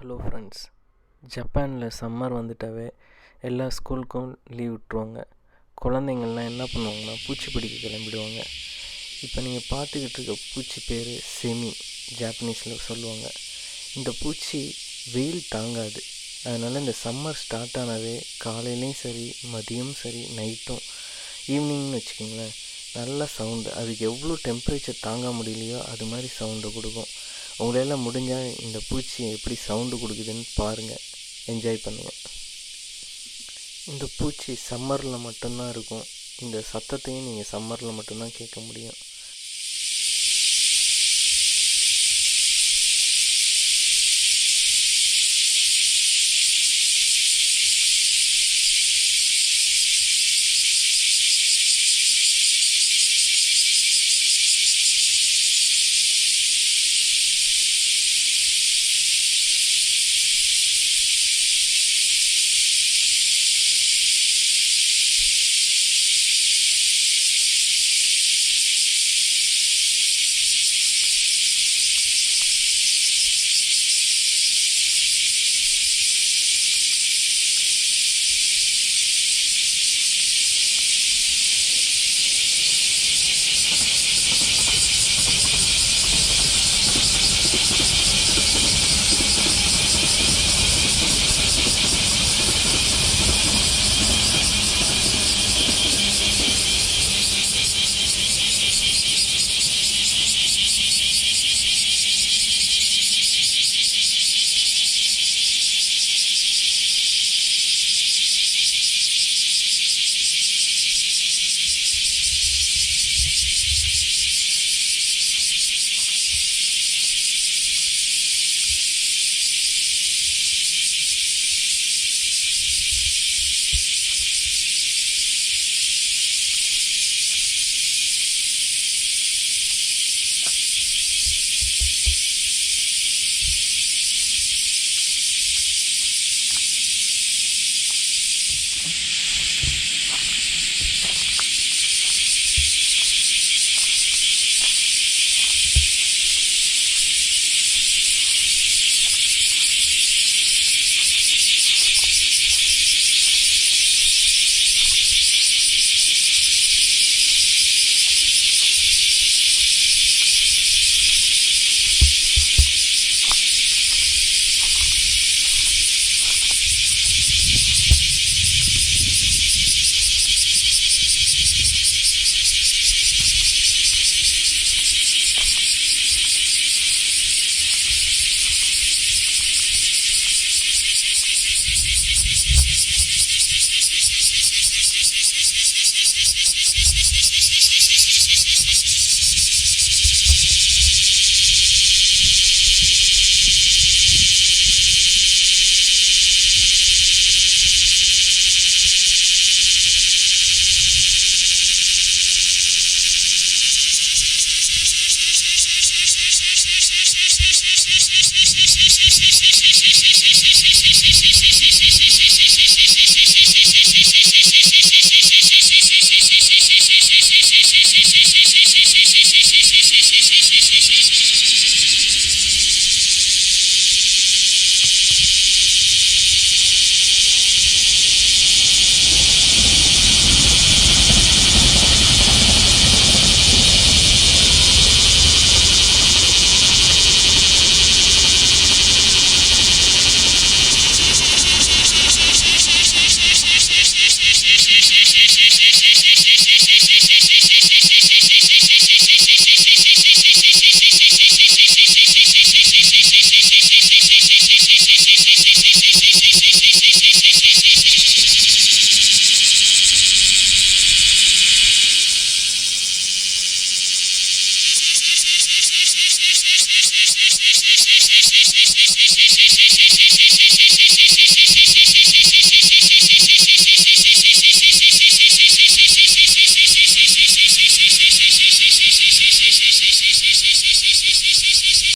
Hello friends. ஜப்பானில் summer வந்துட்டாவே எல்லா ஸ்கூலுக்கும் லீவ் விட்டுருவாங்க. குழந்தைங்கள்லாம் என்ன பண்ணுவாங்கன்னா பூச்சி பிடிக்க கிளம்பிடுவாங்க. இப்போ நீங்கள் பார்த்துக்கிட்டு இருக்க பூச்சி பேர் செமி, ஜாப்பனீஸில் சொல்லுவாங்க. இந்த பூச்சி வெயில் தாங்காது. அதனால் இந்த சம்மர் ஸ்டார்ட் ஆனவே காலையிலையும் சரி, மதியம் சரி, நைட்டும் ஈவினிங்னு வச்சுக்கிங்களேன், நல்ல சவுண்டு. அதுக்கு எவ்வளோ டெம்பரேச்சர் தாங்க முடியலையோ அது மாதிரி சவுண்டு கொடுக்கும். உங்களால் முடிஞ்சால் இந்த பூச்சி எப்படி சவுண்டு கொடுக்குதுன்னு பாருங்கள், என்ஜாய் பண்ணுங்கள். இந்த பூச்சி சம்மரில் மட்டும்தான் இருக்கும். இந்த சத்தத்தையும் நீங்கள் சம்மரில் மட்டும்தான் கேட்க முடியும்.